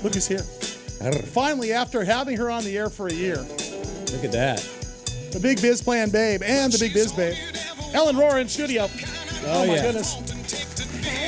Look who's here. Finally, after having her on the air for a year. Look at that. The Big Biz Plan Babe and the Big Biz Babe. Ellen Rohr in studio. Oh my yeah. goodness.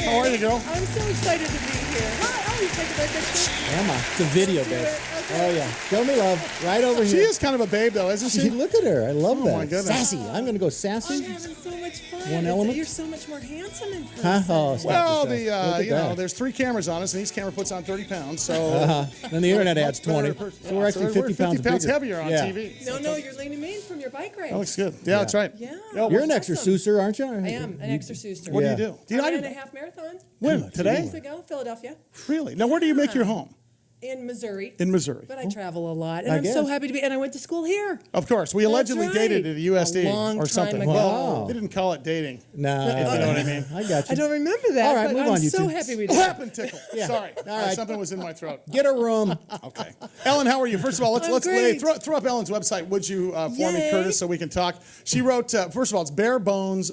How are you, girl? I'm so excited to be here. Hi, oh, you take a picture? Emma, it's a video, babe. Okay. Oh yeah. Show me love. Right over She here. is kind of a babe, though, isn't she? Look at her. I love that. my goodness. Sassy. I'm going to go I'm sassy. having so much fun. One element? You're so much more handsome in person. Huh? Oh, stop Well, yourself. Look at you know, that. there's 3 cameras on us, and each camera puts on 30 pounds. So Then the internet adds much better 20. person. So we're actually 50 pounds bigger. heavier on Yeah. TV. No, you're leaning me in from your bike race. That looks good. Yeah, that's right. Yeah. Yo, You're an Awesome. exerciser, aren't you? I am an exerciser. What Yeah. do you do? Do you I know ran a half marathon when? Today? weeks ago, Philadelphia, Really? Now, where do you make your home? in Missouri. In Missouri. But I travel a lot, and I I'm so guess. happy to be. And I went to school here. Of course. We allegedly right. dated at a USD A long or time something. ago. Well, Wow. they didn't call it dating. No. If you know what I mean. I got you. I don't remember that. All right, but move I'm on, you so two. happy we What did. happened, tickle? Yeah. Sorry. All right. Something was in my throat. Get a room. Okay. Ellen, how are you? First of all, let's I'm lay, great. throw up Ellen's website, would you, for me, Yay. Curtis, so we can talk. She wrote, first of all, it's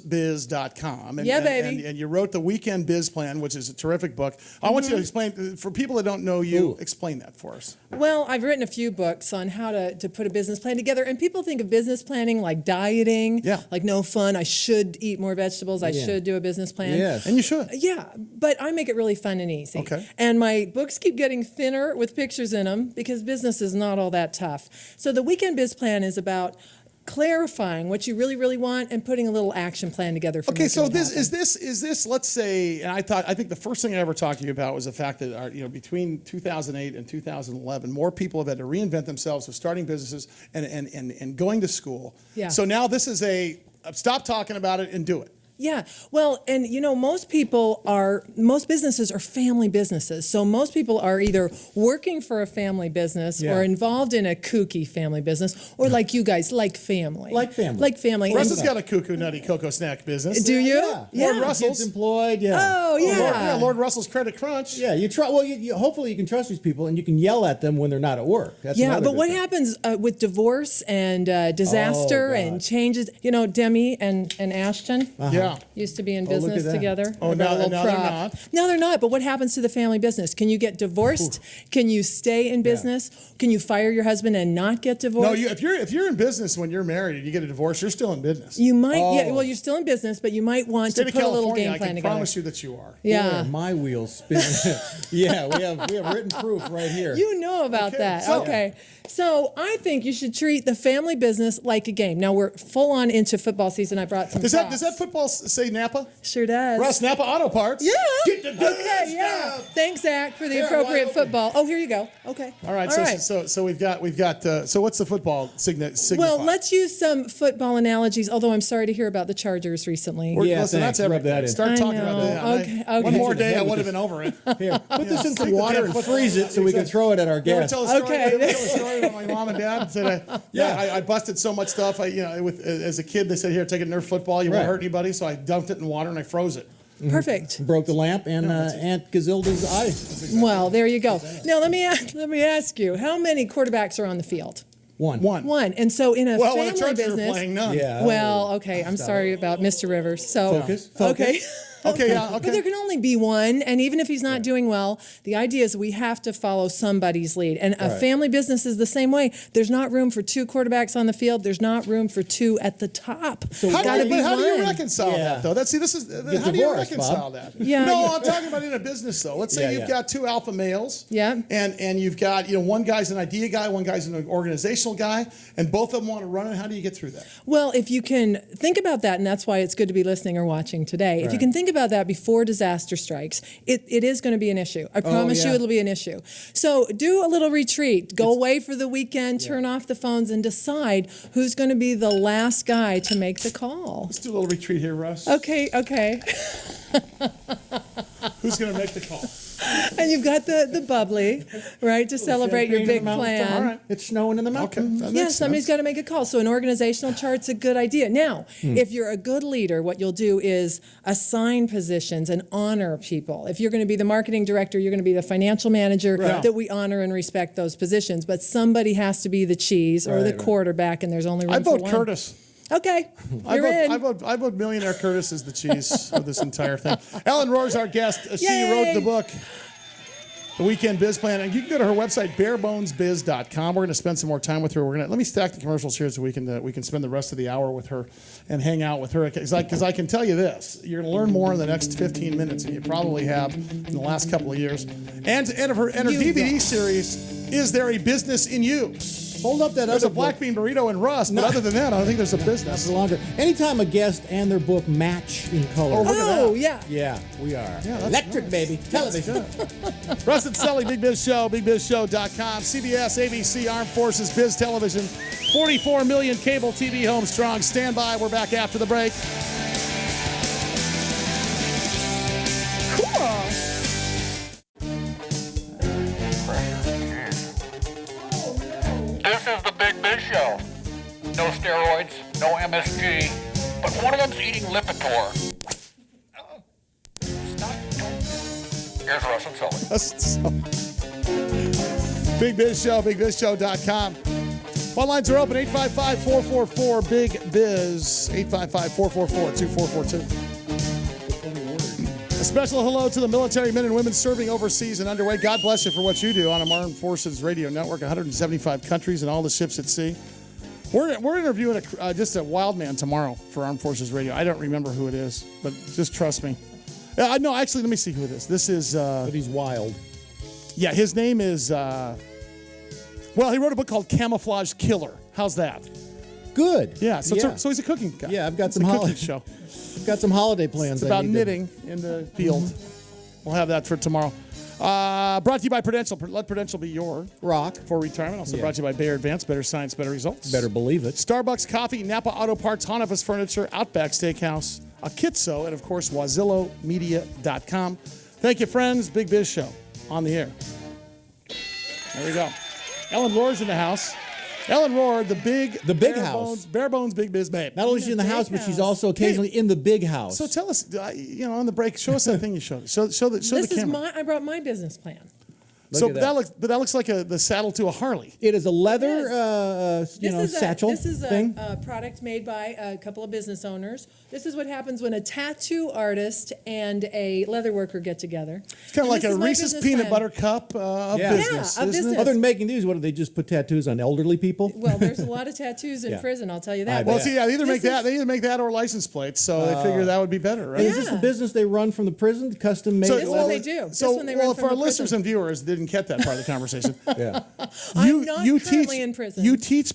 barebonesbiz.com. And, Yeah, baby. And you wrote the Weekend Biz Plan, which is a terrific book. I want you to explain, for people that don't know you, explain that for us. Well, I've written a few books on how to put a business plan together, and people think of business planning like dieting, Yeah. like no fun. I should eat more vegetables. I should do a business plan. Yes. And you should. Yeah, but I make it really fun and easy. Okay. And my books keep getting thinner with pictures in them because business is not all that tough. So the Weekend Biz Plan is about clarifying what you really, really want and putting a little action plan together for Okay, making so it this happen. is this. Let's say, and I think the first thing I ever talked to you about was the fact that between 2008 and 2011, more people have had to reinvent themselves with starting businesses and going to school. Yeah. So now this is a stop talking about it and do it. Yeah, well, and most businesses are family businesses. So most people are either working for a family business Yeah. or involved in a kooky family business, or like you guys, like family. Like family. Like family. Russ And- has got a cuckoo nutty cocoa snack business. Do you? Yeah. Lord Yeah. Russell's. Kids employed. Yeah. Oh, yeah. Lord Russell's Credit Crunch. Yeah, you try. Well, you hopefully you can trust these people, and you can yell at them when they're not at work. That's Yeah, another but good what thing. happens with divorce and disaster Oh, God. and changes? Demi and Ashton Yeah. used to be in look at business that. together. Oh, I got a little now they're prop. not. No, they're not. But what happens to the family business? Can you get divorced? Can you stay in business? Can you fire your husband and not get divorced? No, if you're in business when you're married and you get a divorce, you're still in business. You might, yeah. Oh. Well, you're still in business, but you might want State to of put a little California, game I plan can together. promise you that you are. Yeah. My wheels spin. Yeah, we have written proof right here. You know about Okay, that. so- Okay. So I think you should treat the family business like a game. Now we're full on into football season. I brought some Does props. that football say Napa? Sure does. Russ, Napa Auto Parts. Yeah. Get the goods Okay, yeah. down. Thanks, Zach, for the Here, appropriate wide open. football. Oh, here you go. Okay. All right. So we've got. So what's the football signify? Well, let's use some football analogies, although I'm sorry to hear about the Chargers recently. Yeah, Listen, thanks. that's Rub that everything. in. Start I talking about know. that. Okay, One okay. more day, I would have been over it. Here, put this in some Take the water damn and football. freeze it so we can Exactly. throw it at our You ever guests. tell a story? Okay. You ever tell a story about my mom and dad? Said, I busted so much stuff. As a kid, they said, "Here, take a Nerf football. You won't Right. hurt anybody." So I dumped it in water and I froze it. Perfect. Broke the lamp and Aunt Gazilda's eye. Well, there you go. Now let me ask you: how many quarterbacks are on the field? One. One. And so in a Well, when the family Chargers business, are playing, none. Yeah. well, okay. I'm sorry about Mr. Rivers. So Focus. Okay. Okay. Yeah. But there Okay. can only be one, and even if he's not doing well, the idea is we have to follow somebody's lead. And a Right. family business is the same way. There's not room for 2 quarterbacks on the field. There's not room for 2 at the top. So How gotta do be you one. reconcile Yeah. that though? This is how do you divorced, reconcile Bob. that? Yeah, No, yeah. I'm talking about in a business though. Let's say Yeah, you've yeah. got 2 alpha males. Yeah. And you've got one guy's an idea guy, one guy's an organizational guy, and both of them want to run it. How do you get through that? Well, if you can think about that, and that's why it's good to be listening or watching today. If you Right. can think about that before disaster strikes, it is going to be an issue. I promise you yeah. it'll be an issue. So do a little retreat. Go away for the weekend, turn off the phones, and decide who's going to be the last guy to make the call. Let's do a little retreat here, Russ. Okay. Who's going to make the call? And you've got the bubbly, right, to celebrate your Champagne big in the mountains. plan. All right. It's snowing in the Okay. mountains. that Yeah, makes somebody's sense. got to make a call. So an organizational chart's a good idea. Now, if you're a good leader, what you'll do is assign positions and honor people. If you're going to be the marketing director, you're going to be the financial manager, Right. that we honor and respect those positions. But somebody has to be the cheese or the Right. quarterback, and there's only room I for vote one. Curtis. Okay, I you're in. vote millionaire Curtis is the cheese of this entire thing. Ellen Rohr's our guest. She Yay. wrote the book. the Weekend Biz Plan. And you can go to her website, barebonesbiz.com. We're going to spend some more time with her. Let me stack the commercials here so we can spend the rest of the hour with her and hang out with her. Because I can tell you this, you're going to learn more in the next 15 minutes than you probably have in the last couple of years. And her DVD series, Is There a Business in You? Hold up that There's other a black book. bean burrito and rust, but other than that, I don't think there's a business. That's longer. Anytime a guest and their book match in color. Oh, look at that. Oh, yeah. Yeah, we are. Yeah, that's Electric, nice. baby. Television. Russ and Sully, Big Biz Show, bigbizshow.com, CBS, ABC, Armed Forces, Biz Television, 44 million cable TV homes strong. Stand by. We're back after the break. This is the Big Biz Show. No steroids, no MSG, but one of them's eating Lipitor. Stop. Here's Russ and Sully. Big Biz Show, bigbizshow.com. Phone lines are open, 855-444-BIG-BIZ, 855-444-2442. A special hello to the military men and women serving overseas and underway. God bless you for what you do on a Armed Forces radio network, 175 countries and all the ships at sea. We're interviewing just a wild man tomorrow for Armed Forces Radio. I don't remember who it is, but just trust me. No, actually, let me see who it is. This is... But he's wild. Yeah, his name is... well, he wrote a book called Camouflage Killer. How's that? Good. Yeah, so he's a cooking guy. Yeah, I've got It's some a cooking holiday show. I've got some holiday plans. It's about knitting in the field. We'll have that for tomorrow. Brought to you by Prudential. Let Prudential be your rock for retirement. Also brought to you by Bayer Advance. Better science, better results. Better believe it. Starbucks Coffee, Napa Auto Parts, Honifas Furniture, Outback Steakhouse, Akitso, and of course, WazilloMedia.com. Thank you, friends. Big Biz Show on the air. There we go. Ellen Rohr's in the house. Ellen Rohr, the big house. bare bones Big Biz babe. Not only is she in the big house, but she's house. also occasionally in the big house. So tell us, on the break, show us that thing you showed. Show the This is camera. I brought my business plan. Look at that looks like the saddle to a Harley. It is a leather, satchel This is thing. a product made by a couple of business owners. This is what happens when a tattoo artist and a leather worker get together. It's kind of like This a is my Reese's business Peanut plan. Butter cup of Yeah. business. Yeah, of isn't it? business. Other than making these, what do they just put tattoos on elderly people? Well, there's a lot of tattoos in Yeah. prison, I'll tell you I that. bet. Well, see, yeah, they either make This that or license plates. So they figure that would be better, right? Is this the business they run from the prison, custom made? This one they do. This So, one they run for from our the listeners prison. and viewers that didn't get that part of the conversation, Yeah. I'm not currently in prison. You teach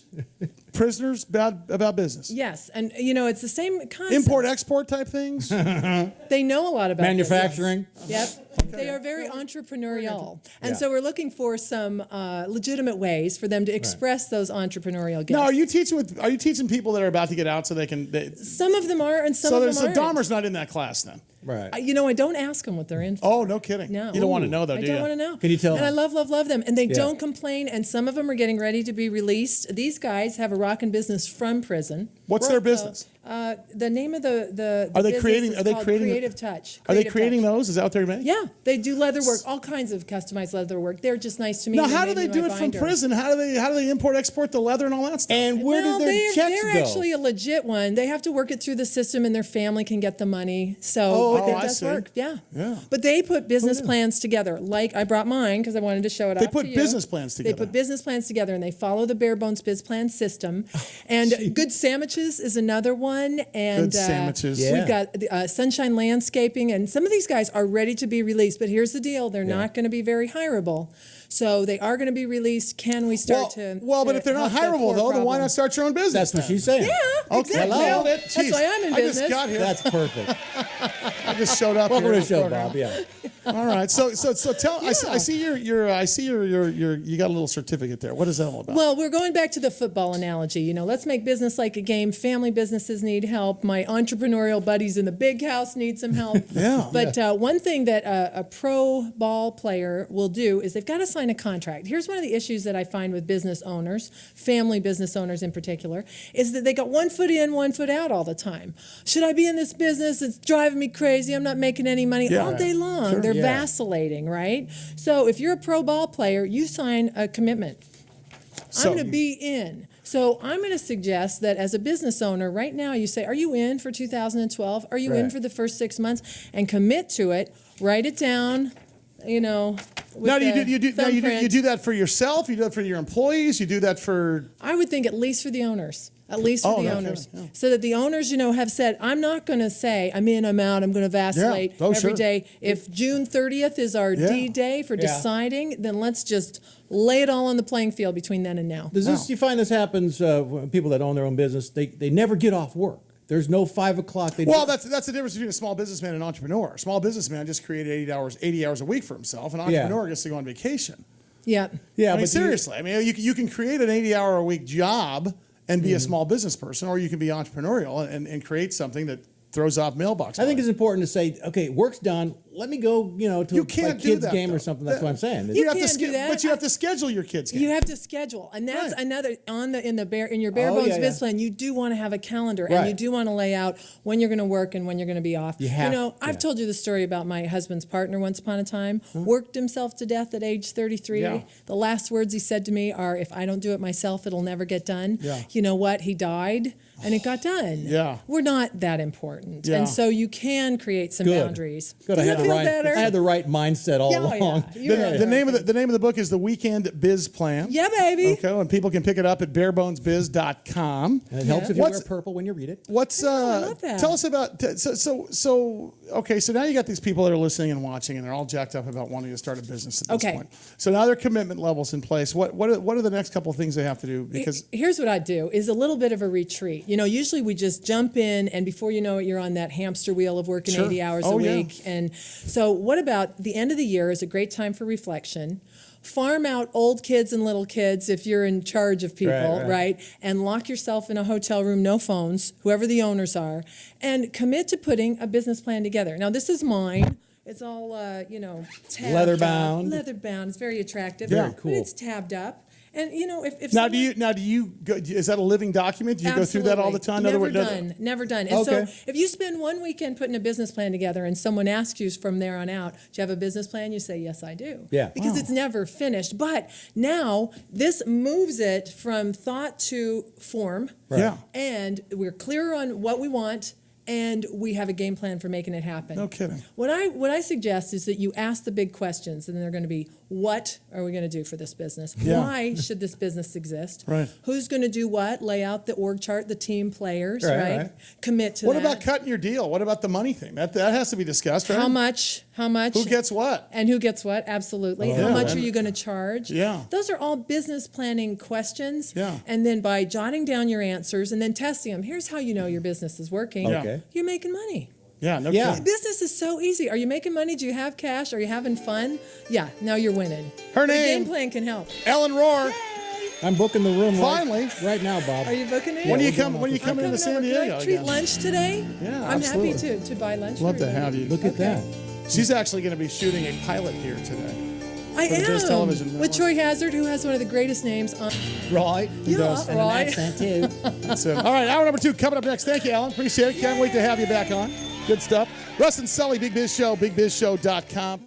prisoners about business. Yes, and it's the same concept. Import-export type things? They know a lot about Manufacturing. This. Yep. They are very entrepreneurial. And Yeah. so we're looking for some legitimate ways for them to express those entrepreneurial gifts. Now, are you teaching people that are about to get out so they can... Some of them are, and some so of them aren't. Dahmer's not in that class then? Right. I don't ask them what they're in for. Oh, no kidding. No. You don't want to know, though, I do don't you? want to know. Can you tell And I them? love them. And they don't complain. And some of them are getting ready to be released. These guys have a rockin' business from prison. What's their business? The name of the Are they business creating- is are they called creating- Creative Touch. Are they Creative creating Touch. those? Is that what they're making? Yeah, they do leather work, all kinds of customized leather work. They're just nice to me. Now, how do made they me do my it from binder. prison? How do they import-export the leather and all that stuff? And where Well, did their checks they're go? actually a legit one. They have to work it through the system, and their family can get the money. So, Oh, but it I does see. work. Yeah. Yeah. But they put business plans together. Like I brought mine because I wanted to show it They off put to you. business plans They together. put business plans together, and they follow the bare bones biz plan system. And Good Sandwiches is another one. And Good Sandwiches. Yeah. we've got Sunshine Landscaping, and some of these guys are ready to be released. But here's the deal: they're not going to be very hireable. So they are going to be released. Can we start to? Well, but to if they're not help the hireable, poor though, then why problem? not start your own business? That's what then? she's saying. Yeah, Okay, exactly. nailed it. That's Jeez, why I'm in I business. just got here. That's perfect. I just showed up. Welcome here to to the show, program. Bob. Yeah. All right. So tell. I see your you got a little certificate there. What is that all about? Well, we're going back to the football analogy. Let's make business like a game. Family businesses need help. My entrepreneurial buddies in the big house need some help. Yeah. But one thing that a pro ball player will do is they've got to sign a contract. Here's one of the issues that I find with business owners, family business owners in particular, is that they got one foot in, one foot out all the time. Should I be in this business? It's driving me crazy. I'm not making any money Yeah. all day long. Sure. They're Yeah. vacillating, right? So if you're a pro ball player, you sign a commitment. So- I'm going to be in. So I'm going to suggest that as a business owner right now, you say, are you in for 2012? Are you in Right. for the first 6 months? And commit to it. Write it down. you know. With Now, the you do thumbprint. that for yourself? You do that for your employees? You do that for? I would think at least for the owners. At least for Oh, the no owners. kidding, yeah. So that the owners, have said, I'm not going to say, I'm in, I'm out, I'm going to vacillate Yeah. Oh, every sure. day. If June 30th is our Yeah. D-Day for Yeah. deciding, then let's just lay it all on the playing field between then and now. Does this? You find this happens when people that own their own business? They never get off work. There's no 5 o'clock. Well, that's the difference between a small businessman and an entrepreneur. A small businessman just created 80 hours a week for himself. An entrepreneur gets to go on vacation. Yeah. yeah. I mean, but seriously. I mean, you can create an 80-hour-a-week job and be a small business person, or you can be entrepreneurial and create something that throws off mailbox. I think it's important to say, okay, work's done. Let me go, to You a can't do kid's that, game though. or something. That's what I'm saying. You have to can't do that. But you have to schedule your kids' game. You have to schedule, and that's Right. another in your bare Oh, bones yeah, business yeah. plan. You do want to have a calendar, Right. and you do want to lay out when you're going to work and when you're going to be off. You have- I've yeah. told you the story about my husband's partner. Once upon a time, worked himself to death at age 33. Yeah. The last words he said to me are, "If I don't do it myself, it'll never get done." Yeah. You know what? He died, and it got done. Yeah. We're not that important, Yeah. and so you can create some Good. boundaries. Good. Does I it had the feel right. better? I had the right mindset all Yeah, oh, along. yeah. You're right. The name of the book is The Weekend Biz Plan. Yeah, baby. Okay, and people can pick it up at barebonesbiz.com. And it helps Yeah. if you What's- wear purple when you read it. What's I love that. tell us about so now you got these people that are listening and watching and they're all jacked up about wanting to start a business at this Okay. point. So now their commitment levels in place. What are the next couple of things they have to do? Because Here's what I do is a little bit of a retreat. Usually we just jump in, and before you know it, you're on that hamster wheel of working Sure. 80 hours Oh, a yeah. week. And so what about the end of the year is a great time for reflection. Farm out old kids and little kids if you're in charge of people, Right. And lock yourself in a hotel room, no phones, whoever the owners are, and commit to putting a business plan together. Now, this is mine. It's all, tabbed Leather up. bound. Leather bound. It's very attractive. Very But cool. it's tabbed up. And, if now someone- do you go, is that a living document? Do you go through that all the time? In other Never words, done. Never done. And Okay. so if you spend one weekend putting a business plan together and someone asks you from there on out, do you have a business plan? You say, yes, I do. Yeah. Because it's never finished. But now this moves it from thought to form. Right. Yeah. And we're clear on what we want, and we have a game plan for making it happen. No kidding. What I suggest is that you ask the big questions, and they're going to be, what are we going to do for this business? Yeah. Why should this business exist? Right. Who's going to do what? Lay out the org chart, the team players, Right, right. Commit to What that. about cutting your deal? What about the money thing? That has to be discussed, right? How much? Who gets what? And who gets what? Absolutely. Oh, How yeah. much are you going to charge? Yeah. Those are all business planning questions. Yeah. And then by jotting down your answers and then testing them, here's how you know your business is working. Okay. You're making money. Yeah, no Yeah. kidding. Business is so easy. Are you making money? Do you have cash? Are you having fun? Yeah, now you're winning. Her But a name- game plan can help. Ellen Rohr. I'm booking the room Finally. right now, Bob. Are you booking it? When do you we're come? going When you off come I'm into San coming over. Diego? Can I treat again? lunch today? Yeah, I'm happy absolutely. to buy lunch. Love for to have you. Look at Okay. that. She's actually going to be shooting a pilot here today. I For the Biz am Television with Network. Troy Hazard, who has one of the greatest names on. Right. Yeah, does. And an right. accent too. That's it. All right, hour number 2 coming up next. Thank you, Alan. Appreciate it. Can't wait to have you back on. Good stuff. Russ and Sully, Big Biz Show, bigbizshow.com.